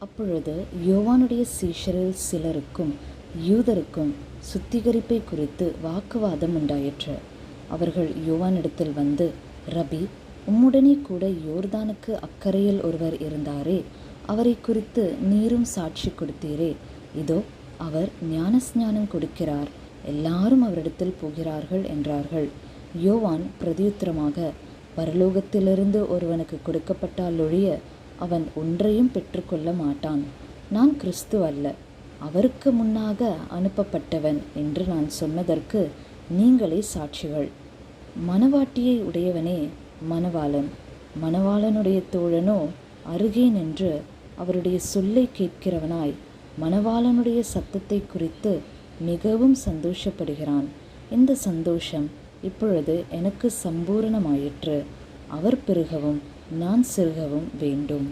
அப்பொழுது யோவானுடைய சீஷரில் சிலருக்கும் யூதருக்கும் சுத்திகரிப்பை குறித்து வாக்குவாதம் உண்டாயிற்று. அவர்கள் யோவானிடத்தில் வந்து, ரபி, உம்முடனே கூட யோர்தானுக்கு அக்கறையில் ஒருவர் இருந்தாரே, அவரை குறித்து நீரும் சாட்சி கொடுத்தீரே. இதோ அவர் ஞானஸ்நானம் கொடுக்கிறார், எல்லாரும் அவரிடத்தில் போகிறார்கள் என்றார்கள். யோவான் பிரதியுத்தரமாக, பரலோகத்திலிருந்து ஒருவனுக்கு கொடுக்கப்பட்டாலொழிய அவன் ஒன்றையும் பெற்றுக்கொள்ள மாட்டான். நான் கிறிஸ்து அல்ல, அவருக்கு முன்னாக அனுப்பப்பட்டவன் என்று நான் சொன்னதற்கு நீங்களே சாட்சிகள். மணவாட்டியை உடையவனே மணவாளன், மணவாளனுடைய தோழனோ அருகே நின்று அவருடைய சொல்லை கேட்கிறவனாய் மணவாளனுடைய சத்தத்தை குறித்து மிகவும் சந்தோஷப்படுகிறான். இந்த சந்தோஷம் இப்பொழுது எனக்கு சம்பூரணமாயிற்று. அவர் பெருகவும் நான் சிறுகவும் வேண்டும்.